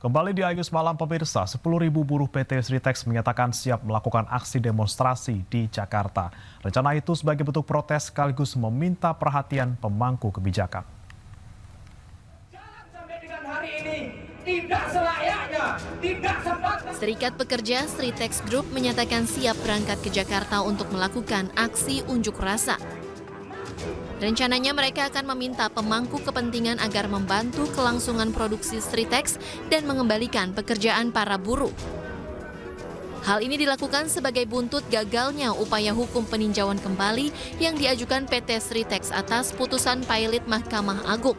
Kembali di Ayus Malam pemirsa, 10.000 buruh PT Sritex menyatakan siap melakukan aksi demonstrasi di Jakarta. Rencana itu sebagai bentuk protes sekaligus meminta perhatian pemangku kebijakan. Serikat Pekerja Sritex Group menyatakan siap berangkat ke Jakarta untuk melakukan aksi unjuk rasa. Rencananya mereka akan meminta pemangku kepentingan agar membantu kelangsungan produksi Sritex dan mengembalikan pekerjaan para buruh. Hal ini dilakukan sebagai buntut gagalnya upaya hukum peninjauan kembali yang diajukan PT Sritex atas putusan pailit Mahkamah Agung.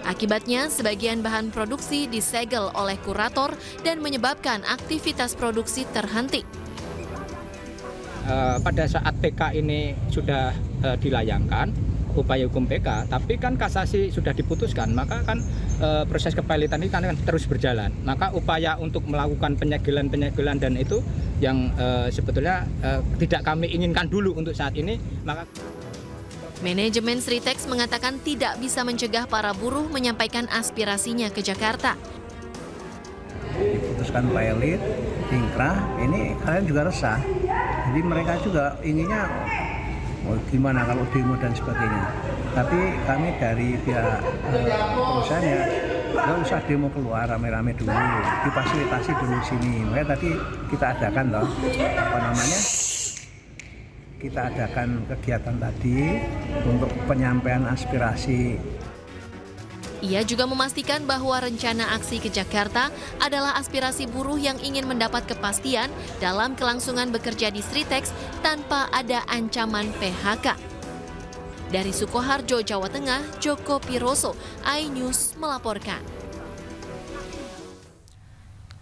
Akibatnya, sebagian bahan produksi disegel oleh kurator dan menyebabkan aktivitas produksi terhenti. Pada saat PK ini sudah dilayangkan, upaya hukum PK, tapi kan kasasi sudah diputuskan, maka kan proses kepailitan ini kan terus berjalan. Maka upaya untuk melakukan penyegelan dan itu yang sebetulnya tidak kami inginkan dulu untuk saat ini, maka Manajemen Sritex mengatakan tidak bisa mencegah para buruh menyampaikan aspirasinya ke Jakarta. Diputuskan pailit, ingkrah, ini kalian juga resah. Jadi mereka juga inginnya gimana kalau demo dan sebagainya. Tapi kami dari pihak perusahaan ya nggak usah demo keluar rame-rame dulu, difasilitasi dulu sini. Makanya tadi kita adakan kita adakan kegiatan tadi untuk penyampaian aspirasi. Ia juga memastikan bahwa rencana aksi ke Jakarta adalah aspirasi buruh yang ingin mendapat kepastian dalam kelangsungan bekerja di Sritex tanpa ada ancaman PHK. Dari Sukoharjo, Jawa Tengah, Joko Piroso, iNews melaporkan.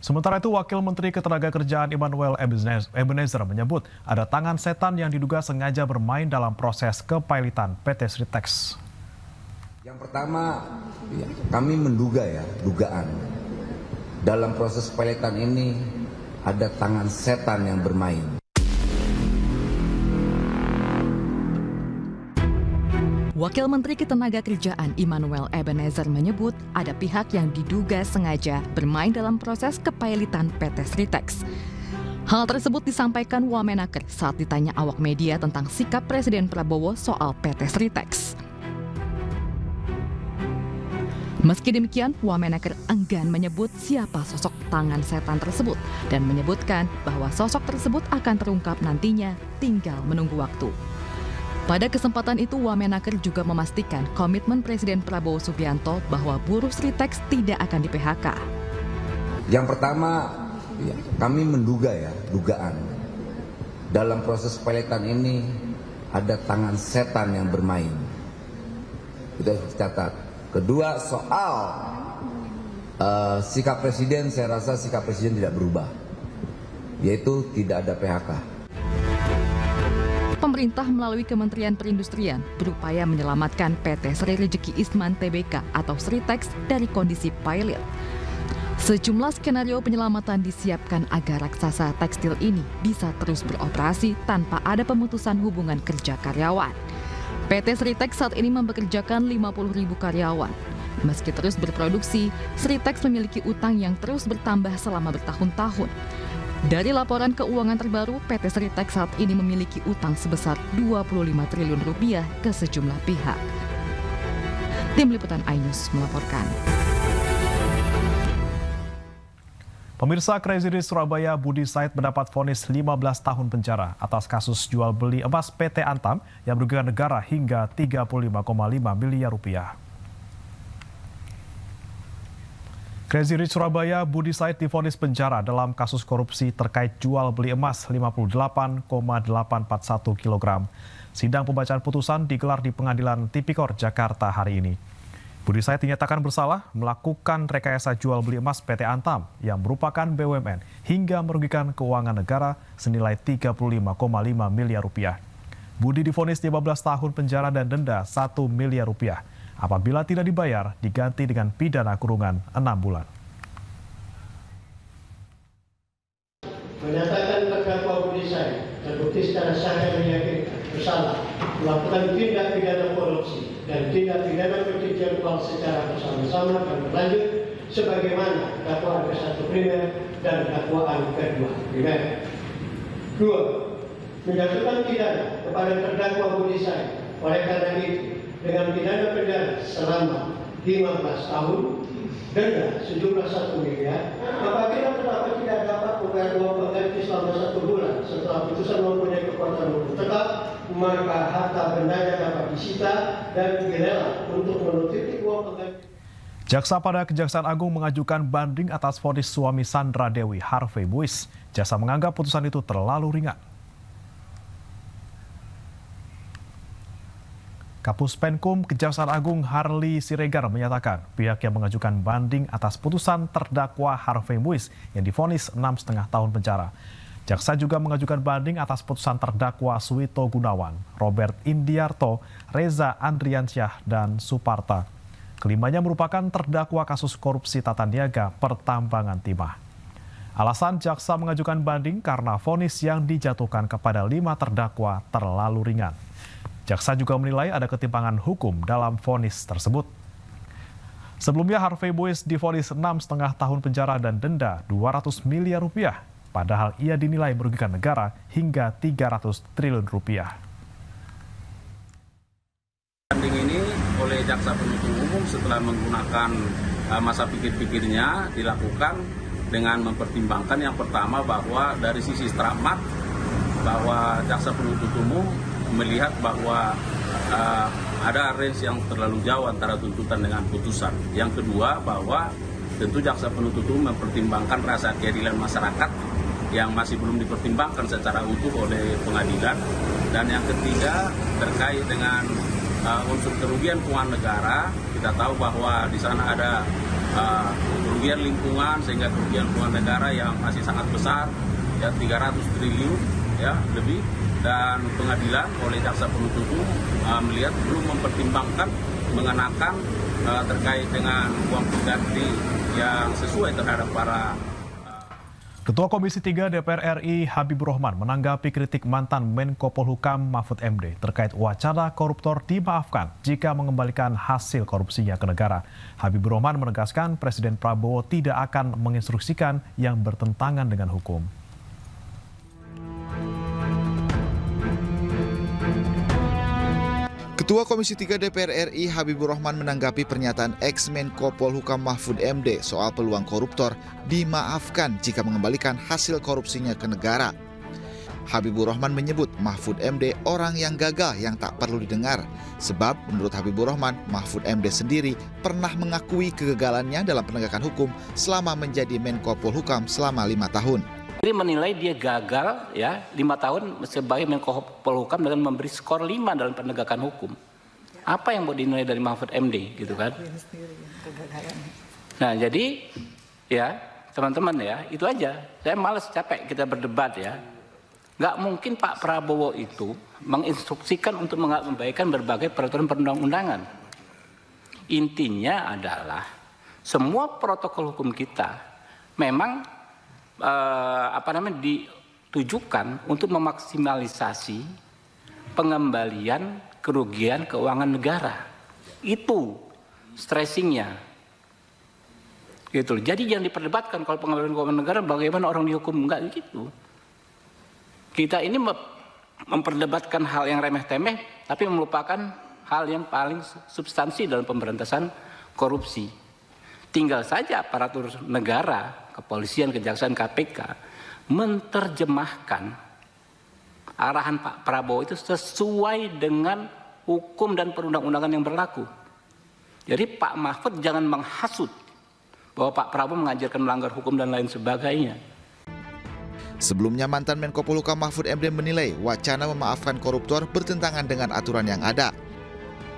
Sementara itu, Wakil Menteri Ketenagakerjaan Immanuel Ebenezer menyebut ada tangan setan yang diduga sengaja bermain dalam proses kepailitan PT Sritex. Yang pertama, kami menduga dugaan dalam proses peletan ini ada tangan setan yang bermain. Wakil Menteri Ketenagakerjaan Immanuel Ebenezer menyebut ada pihak yang diduga sengaja bermain dalam proses kepailitan PT Sritex. Hal tersebut disampaikan Wamenaker saat ditanya awak media tentang sikap Presiden Prabowo soal PT Sritex. Meski demikian, Wamenaker enggan menyebut siapa sosok tangan setan tersebut dan menyebutkan bahwa sosok tersebut akan terungkap nantinya, tinggal menunggu waktu. Pada kesempatan itu, Wamenaker juga memastikan komitmen Presiden Prabowo Subianto bahwa buruh Sritex tidak akan di-PHK. Yang pertama, kami menduga dugaan dalam proses peletan ini ada tangan setan yang bermain. Kita harus catat. Kedua, soal sikap Presiden, saya rasa sikap Presiden tidak berubah, yaitu tidak ada PHK. Pemerintah melalui Kementerian Perindustrian berupaya menyelamatkan PT Sri Rejeki Isman Tbk atau Sritex dari kondisi pilot. Sejumlah skenario penyelamatan disiapkan agar raksasa tekstil ini bisa terus beroperasi tanpa ada pemutusan hubungan kerja karyawan. PT Sritex saat ini mempekerjakan 50.000 karyawan. Meski terus berproduksi, Sritex memiliki utang yang terus bertambah selama bertahun-tahun. Dari laporan keuangan terbaru, PT Sritex saat ini memiliki utang sebesar 25 triliun rupiah ke sejumlah pihak. Tim Liputan iNews melaporkan. Pemirsa, Crazy Rich Surabaya Budi Said mendapat vonis 15 tahun penjara atas kasus jual beli emas PT Antam yang merugikan negara hingga 35,5 miliar rupiah. Crazy Rich Surabaya Budi Said divonis penjara dalam kasus korupsi terkait jual beli emas 58,841 kg. Sidang pembacaan putusan digelar di Pengadilan Tipikor Jakarta hari ini. Budi Said dinyatakan bersalah melakukan rekayasa jual beli emas PT Antam yang merupakan BUMN hingga merugikan keuangan negara senilai 35,5 miliar rupiah. Budi divonis 15 tahun penjara dan denda 1 miliar rupiah. Apabila tidak dibayar, diganti dengan pidana kurungan 6 bulan. Menyatakan terdakwa Budi Said terbukti secara sah dan meyakinkan bersalah melakukan tindak pidana korupsi dan tindak pidana pencucian uang secara bersama-sama dan berlanjut sebagaimana dakwaan ke-1 primer dan dakwaan kedua primer. 2. Menjatuhkan pidana kepada terdakwa Budi Said. Oleh karena itu, dengan pidana penjara selama 15 tahun, denda sejumlah 1 miliar, apabila terdakwa tidak dapat membayar uang pengganti selama 1 bulan setelah putusan mempunyai kekuatan hukum tetap, maka harta bendanya dapat disita dan dilelang untuk menutupi uang pengganti. Jaksa pada Kejaksaan Agung mengajukan banding atas vonis suami Sandra Dewi, Harvey Muiz. Jaksa menganggap putusan itu terlalu ringan. Kapus Penkum Kejaksaan Agung Harli Siregar menyatakan pihak yang mengajukan banding atas putusan terdakwa Harvey Muiz yang divonis 6,5 tahun penjara. Jaksa juga mengajukan banding atas putusan terdakwa Suwito Gunawan, Robert Indiarto, Reza Andriansyah, dan Suparta. Kelimanya merupakan terdakwa kasus korupsi tata niaga pertambangan timah. Alasan jaksa mengajukan banding karena vonis yang dijatuhkan kepada 5 terdakwa terlalu ringan. Jaksa juga menilai ada ketimpangan hukum dalam vonis tersebut. Sebelumnya Harvey Muiz divonis 6,5 tahun penjara dan denda 200 miliar rupiah, padahal ia dinilai merugikan negara hingga 300 triliun rupiah. Banding ini oleh jaksa penuntut umum setelah menggunakan masa pikir-pikirnya dilakukan dengan mempertimbangkan yang pertama bahwa dari sisi stramat bahwa jaksa penuntut umum melihat bahwa ada range yang terlalu jauh antara tuntutan dengan putusan. Yang kedua bahwa tentu jaksa penuntut umum mempertimbangkan rasa keadilan masyarakat yang masih belum dipertimbangkan secara utuh oleh pengadilan. Dan yang ketiga terkait dengan unsur kerugian keuangan negara. Kita tahu bahwa di sana ada kerugian lingkungan sehingga kerugian keuangan negara yang masih sangat besar, ya 300 triliun ya lebih. Dan pengadilan oleh jaksa penuntut umum melihat belum mempertimbangkan mengenakan terkait dengan uang pengganti yang sesuai terhadap para. Ketua Komisi 3 DPR RI Habibur Rahman menanggapi kritik mantan Menko Polhukam Mahfud MD terkait wacana koruptor dimaafkan jika mengembalikan hasil korupsinya ke negara. Habibur Rahman menegaskan Presiden Prabowo tidak akan menginstruksikan yang bertentangan dengan hukum. Ketua Komisi 3 DPR RI Habibur Rahman menanggapi pernyataan ex-Menko Polhukam Mahfud MD soal peluang koruptor dimaafkan jika mengembalikan hasil korupsinya ke negara. Habibur Rahman menyebut Mahfud MD orang yang gagal yang tak perlu didengar. Sebab menurut Habibur Rahman, Mahfud MD sendiri pernah mengakui kegagalannya dalam penegakan hukum selama menjadi Menko Polhukam selama 5 tahun. Jadi menilai dia gagal ya 5 tahun sebagai Menko Polhukam dengan memberi skor 5 dalam penegakan hukum. Apa yang mau dinilai dari Mahfud MD gitu kan? Nah jadi ya teman-teman ya itu aja. Saya malas capek kita berdebat ya. Nggak mungkin Pak Prabowo itu menginstruksikan untuk mengabaikan berbagai peraturan perundang-undangan. Intinya adalah semua protokol hukum kita memang ditujukan untuk memaksimalisasi pengembalian kerugian keuangan negara. Itu stressingnya. Gitu. Jadi yang diperdebatkan kalau pengembalian keuangan negara bagaimana orang dihukum, enggak gitu. Kita ini memperdebatkan hal yang remeh-temeh tapi melupakan hal yang paling substansi dalam pemberantasan korupsi. Tinggal saja aparatur negara, kepolisian, kejaksaan, KPK menerjemahkan arahan Pak Prabowo itu sesuai dengan hukum dan perundang-undangan yang berlaku. Jadi Pak Mahfud jangan menghasut bahwa Pak Prabowo mengajarkan melanggar hukum dan lain sebagainya. Sebelumnya mantan Menko Polhukam Mahfud MD menilai wacana memaafkan koruptor bertentangan dengan aturan yang ada.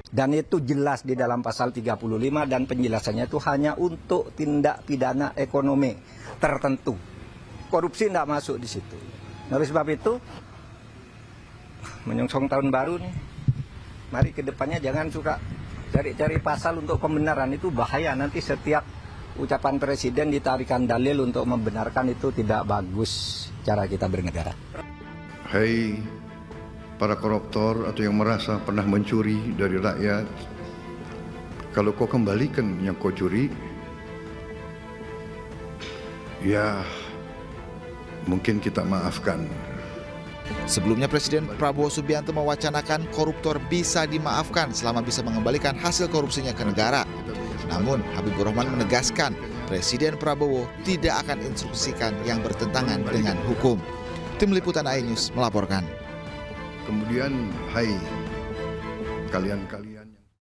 Dan itu jelas di dalam pasal 35 dan penjelasannya itu hanya untuk tindak pidana ekonomi tertentu. Korupsi tidak masuk di situ. Oleh sebab itu, menyongsong tahun baru nih, mari ke depannya jangan suka cari-cari pasal untuk pembenaran, itu bahaya. Nanti setiap ucapan presiden ditarikan dalil untuk membenarkan, itu tidak bagus cara kita bernegara. Hai para koruptor atau yang merasa pernah mencuri dari rakyat, kalau kau kembalikan yang kau curi, ya mungkin kita maafkan. Sebelumnya Presiden Prabowo Subianto mewacanakan koruptor bisa dimaafkan selama bisa mengembalikan hasil korupsinya ke negara. Namun Habibur Rahman menegaskan Presiden Prabowo tidak akan instruksikan yang bertentangan dengan hukum. Tim Liputan iNews melaporkan. Kemudian, hai kalian-kalian.